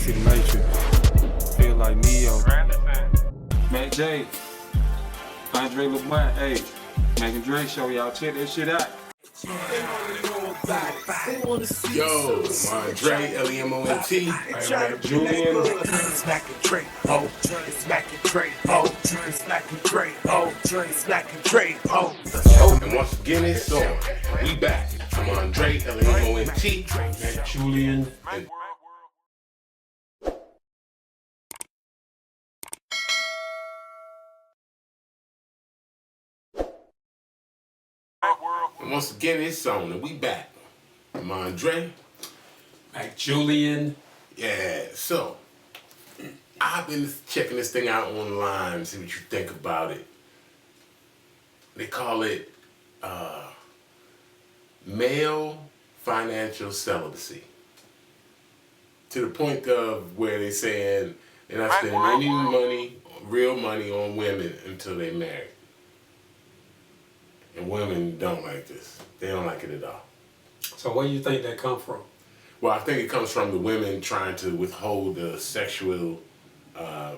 See the Matrix. Feel like Neo. Mac J. Andre LeBlanc. Hey. Mac and Dre show y'all. Check that shit out. Yo, Andre, L-E-M-O-N-T. Mac Julian. Smacking Dre, oh, smacking Dre, oh, smacking Dre, oh, smacking Dre, oh. And once again, it's on. We back. I'm Andre, L-E-M-O-N-T. Mac Julian. And once again, it's on, and we back. I'm Andre. Mac Julian. Yeah, so I've been checking this thing out online, see what you think about it. They call it male financial celibacy. To the point of where they're saying they're not spending any money, real money on women until they're married. And women don't like this. They don't like it at all. So where do you think that come from? Well, I think it comes from the women trying to withhold the sexual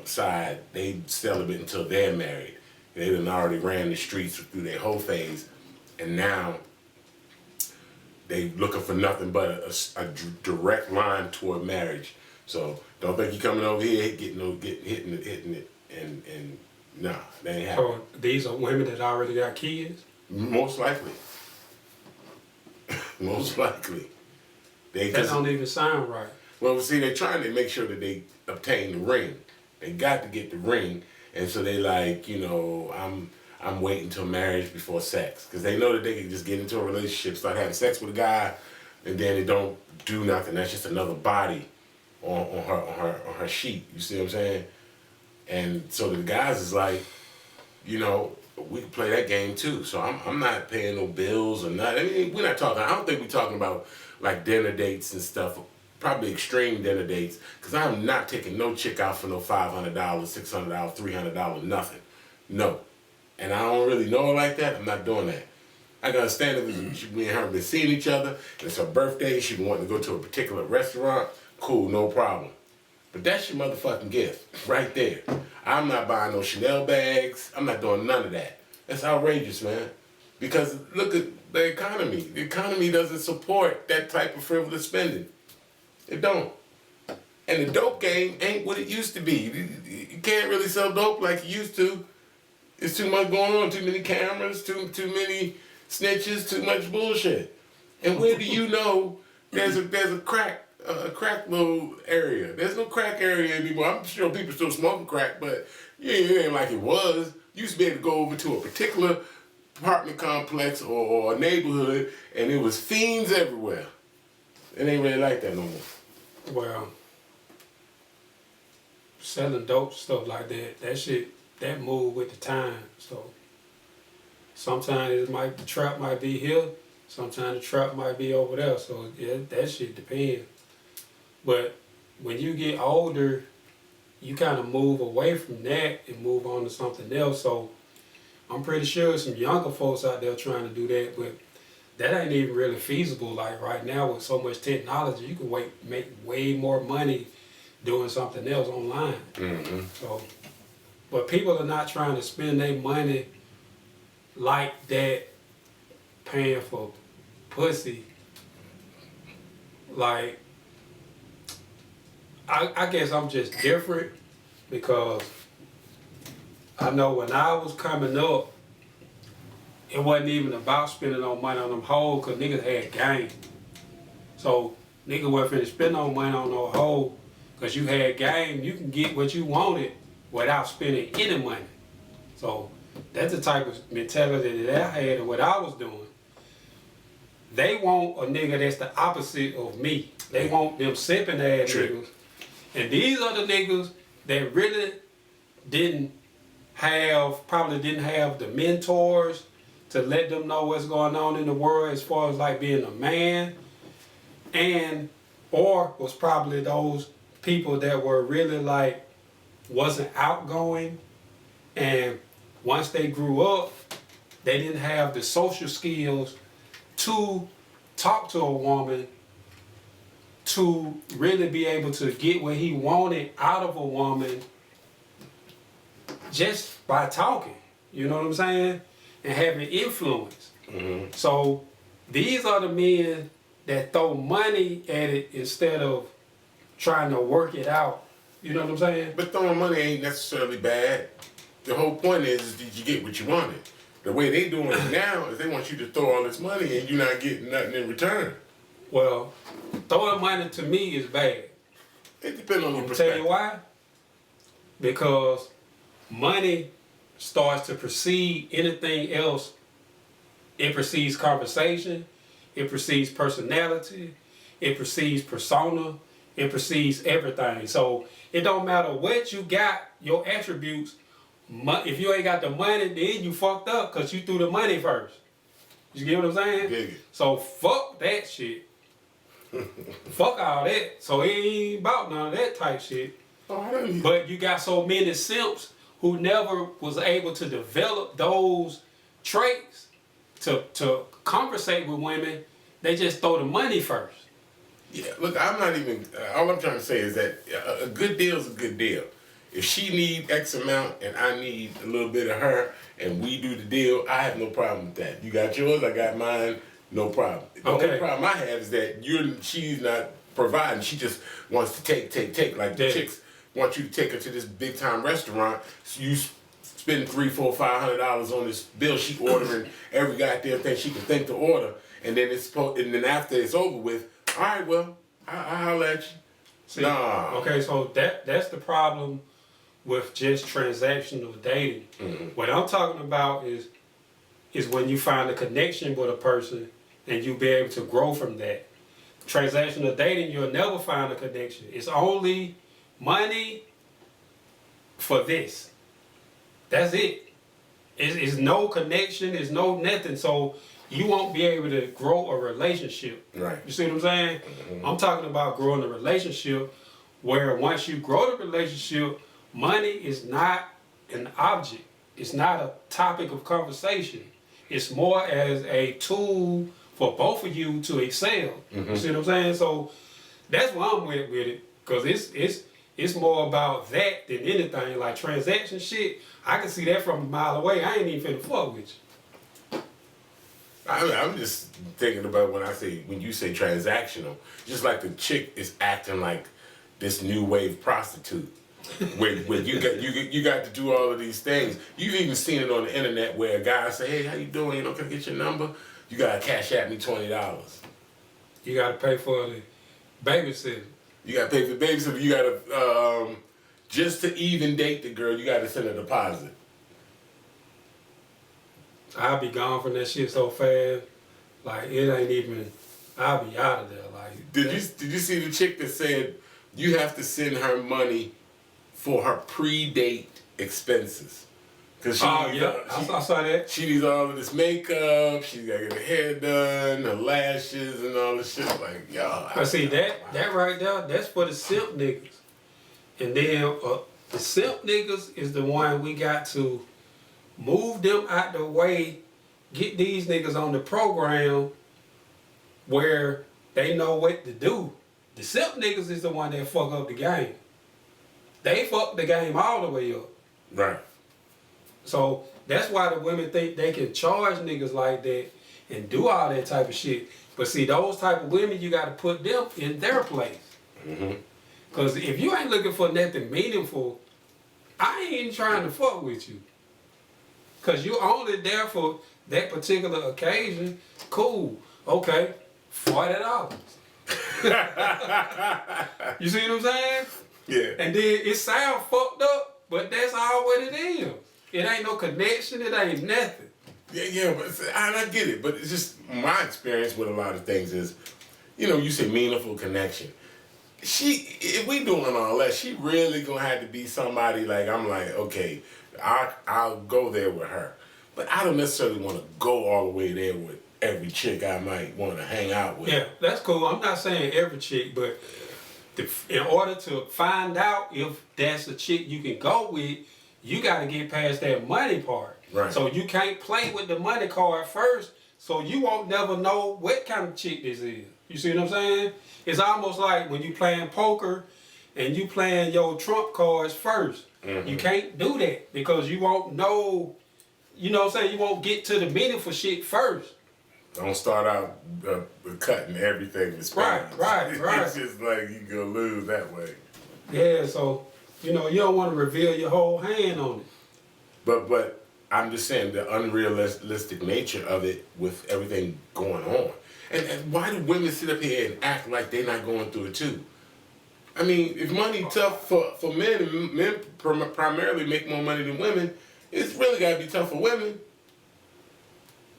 side. They celibate until they're married. They done already ran the streets through their whole phase, and now they looking for nothing but a direct line toward marriage. So don't think you coming over here hitting it, and nah, that ain't happening. So these are women that already got kids? Most likely. Most likely. That don't even sound right. Well, see, they're trying to make sure that they obtain the ring. They got to get the ring, and so they like, you know, I'm waiting till marriage before sex, because they know that they can just get into a relationship, start having sex with a guy, and then it don't do nothing. That's just another body on her sheet. You see what I'm saying? And so the guys is like, you know, we can play that game too. So I'm not paying no bills or nothing. I mean, we're not talking. I don't think we're talking about like dinner dates and stuff. Probably extreme dinner dates, because I'm not taking no chick out for no $500, $600, $300, nothing. No. And I don't really know her like that. I'm not doing that. I can understand if me and her have been seeing each other, and it's her birthday, she been wanting to go to a particular restaurant, cool, no problem. But that's your motherfucking gift, right there. I'm not buying no Chanel bags. I'm not doing none of that. That's outrageous, man. Because look at the economy. The economy doesn't support that type of frivolous spending. It don't. And the dope game ain't what it used to be. You can't really sell dope like you used to. It's too much going on, too many cameras, too many snitches, too much bullshit. And where do you know there's a crack little area? There's no crack area anymore. I'm sure people still smoking crack, but yeah, it ain't like it was. You used to be able to go over to a particular apartment complex or a neighborhood, and it was fiends everywhere. It ain't really like that no more. Well, selling dope, stuff like that, that shit, that move with the time. So sometimes the trap might be here, sometimes the trap might be over there. So yeah, that shit depends. But when you get older, you kind of move away from that and move on to something else. So I'm pretty sure some younger folks out there trying to do that, but that ain't even really feasible. Like right now with so much technology, you can make way more money doing something else online. Mm-hmm. So, but people are not trying to spend their money like that, paying for pussy. Like, I guess I'm just different, because I know when I was coming up, it wasn't even about spending no money on them hoes, because niggas had game. So niggas wasn't finna spend no money on no hoe, because you had game. You can get what you wanted without spending any money. So that's the type of mentality that I had and what I was doing. They want a nigga that's the opposite of me. They want them simping ass niggas. And these are the niggas that really probably didn't have the mentors to let them know what's going on in the world as far as like being a man, or was probably those people that were really like wasn't outgoing, and once they grew up, they didn't have the social skills to talk to a woman to really be able to get what he wanted out of a woman just by talking. You know what I'm saying? And having influence. So these are the men that throw money at it instead of trying to work it out. You know what I'm saying? But throwing money ain't necessarily bad. The whole point is did you get what you wanted? The way they doing it now is they want you to throw all this money and you're not getting nothing in return. Well, throwing money to me is bad. It depends on your I'll tell perspective. you why. Because money starts to precede anything else. It precedes conversation. It precedes personality. It precedes persona. It precedes everything. So it don't matter what you got, your attributes. If you ain't got the money, then you fucked up because you threw the money first. You get what I'm saying? Dig it. So fuck that shit. Fuck all that. So it ain't about none of that type shit. Oh, I don't need But you got so many simps who never was able to develop those traits to conversate with women. They just throw the money first. Yeah, look, I'm not even, all I'm trying to say is that a good deal is a good deal. If she need X amount and I need a little bit of her and we do the deal, I have no problem with that. You got yours, I got mine, no problem. The only problem I have is that she's not providing. She just wants to take. Like the chicks want you to take her to this big time restaurant. So you spend $300, $400, $500 on this bill. She ordering every goddamn thing she can think to order. And then and then after it's over with, all right, well, I'll holler at you. See, nah. Okay, so that's the problem with just transactional dating. What I'm talking about is when you find a connection with a person and you be able to grow from that. Transactional dating, you'll never find a connection. It's only money for this. That's it. It's no connection, it's no nothing. So you won't be able to grow a relationship. Right. You see what I'm saying? I'm talking about growing a relationship where once you grow the relationship, money is not an object. It's not a topic of conversation. It's more as a tool for both of you to excel. You see what I'm saying? So that's why I'm with it. Because it's more about that than anything. Like transaction shit, I can see that from a mile away. I ain't even finna fuck with you. I'm just thinking about when you say transactional, just like the chick is acting like this new wave prostitute. where you got to do all of these things. You've even seen it on the internet where a guy say, "Hey, how you doing? You know, can I get your number? You gotta cash at me $20." You gotta pay for the babysitter. You gotta pay for the babysitter. You gotta just to even date the girl, you gotta send a deposit. I'll be gone from that shit so fast. Like it ain't even. I'll be out of there. Like Did you see the chick that said you have to send her money for her pre-date expenses? Cause she I saw that. She needs all of this makeup. She's gotta get her hair done, her lashes, and all this shit. Like, y'all. But see that right there, that's for the simp niggas. And then the simp niggas is the one we got to move them out the way, get these niggas on the program where they know what to do. The simp niggas is the one that fuck up the game. They fuck the game all the way up. Right. So that's why the women think they can charge niggas like that and do all that type of shit. But see, those type of women, you got to put them in their place. Because if you ain't looking for nothing meaningful, I ain't trying to fuck with you. Because you only there for that particular occasion. Cool. Okay. $40. You see what I'm saying? Yeah. And then it sound fucked up, but that's all what it is. It ain't no connection, it ain't nothing. Yeah, but I get it. But it's just my experience with a lot of things is, you know, you say meaningful connection. If we doing all that, she really gonna have to be somebody like, I'm like, okay, I'll go there with her. But I don't necessarily want to go all the way there with every chick I might want to hang out with. Yeah, that's cool. I'm not saying every chick, but in order to find out if that's a chick you can go with, you got to get past that money part. Right. So you can't play with the money card first, so you won't never know what kind of chick this is. You see what I'm saying? It's almost like when you playing poker and you playing your trump cards first. You can't do that because you won't know, you know what I'm saying? You won't get to the meaningful shit first. Don't start out cutting everything with spades. Right. It's just like you gonna lose that way. Yeah, so, you know, you don't want to reveal your whole hand on it. But I'm just saying the unrealistic nature of it with everything going on. And why do women sit up here and act like they're not going through it too? I mean, if money tough for men, and men primarily make more money than women, it's really got to be tough for women.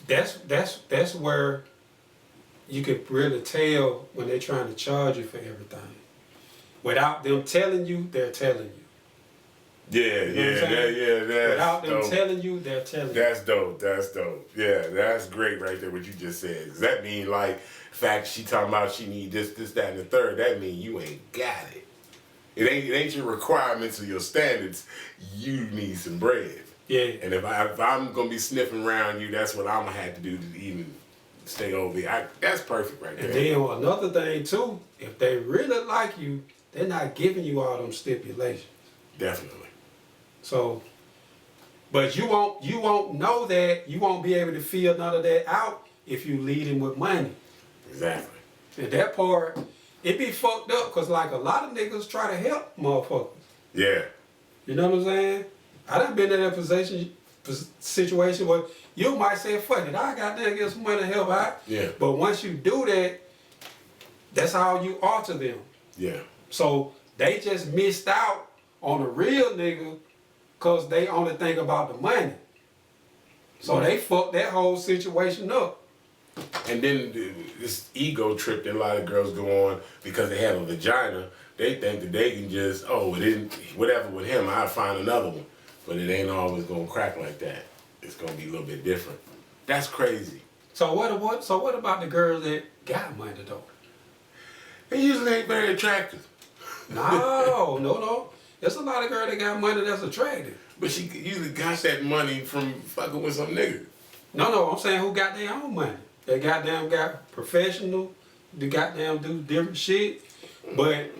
That's where you can really tell when they're trying to charge you for everything. Without them telling you, they're telling you. Yeah, You know what I'm saying? that's Without them dope. telling you, they're telling you. That's dope. Yeah, that's great right there, what you just said. Does that mean, like, the fact she talking about she need this, that, and the third, that mean you ain't got it. It ain't your requirements or your standards. You need some bread. Yeah. And if I'm going to be sniffing around you, that's what I'm going to have to do to even stay over here. That's perfect right there. And then another thing, too, if they really like you, they're not giving you all them stipulations. Definitely. So, but you won't know that. You won't be able to feel none of that out if you lead him with money. Exactly. And that part, it be fucked up because like a lot of niggas try to help motherfuckers. Yeah. You know what I'm saying? I done been in that situation where you might say, fuck it, I got to get some money to help out. Yeah. But once you do that, that's how you are to them. Yeah. So they just missed out on a real nigga because they only think about the money. So they fucked that whole situation up. And then this ego trip that a lot of girls go on because they have a vagina, they think that they can just, it didn't, whatever with him, I'll find another one. But it ain't always gonna crack like that. It's gonna be a little bit different. That's crazy. So what about the girls that got money though? They usually ain't very attractive. No. There's a lot of girls that got money that's attractive. But she usually got that money from fucking with some nigga. No, I'm saying who got their own money. They goddamn got professional, they goddamn do different shit, but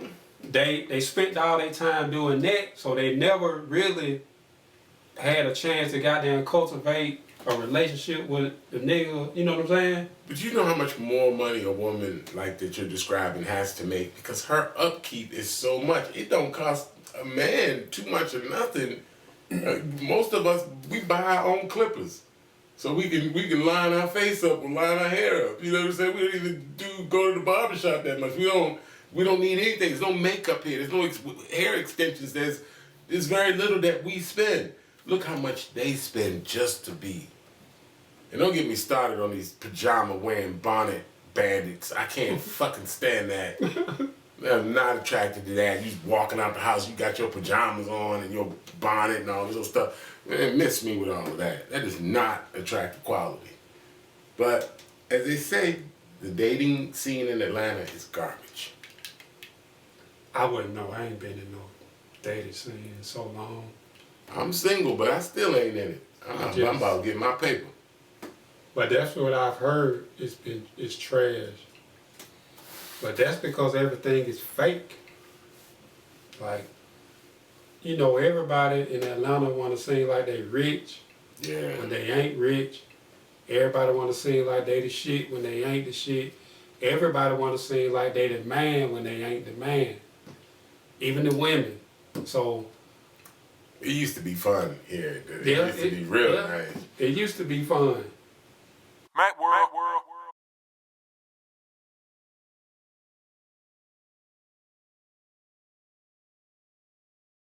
they spent all their time doing that, so they never really had a chance to goddamn cultivate a relationship with the nigga, you know what I'm saying? But you know how much more money a woman like that you're describing has to make because her upkeep is so much. It don't cost a man too much or nothing. Most of us, we buy our own clippers. So we can line our face up or line our hair up. You know what I'm saying? We don't even go to the barbershop that much. We don't need anything. There's no makeup here. There's no hair extensions. There's very little that we spend. Look how much they spend just to be. And don't get me started on these pajama wearing bonnet bandits. I can't fucking stand that. I'm not attracted to that. You walking out the house, you got your pajamas on and your bonnet and all this other stuff. Man, miss me with all of that. That is not attractive quality. But as they say, the dating scene in Atlanta is garbage. I wouldn't know. I ain't been in no dating scene in so long. I'm single, but I still ain't in it. I'm about to get my paper. But that's what I've heard. It's trash. But that's because everything is fake. Like, you know, everybody in Atlanta want to seem like they rich. Yeah. When they ain't rich. Everybody want to seem like they the shit when they ain't the shit. Everybody want to seem like they the man when they ain't the man. Even the women. So it used to be fun here. It used to be real nice. It used to be fun.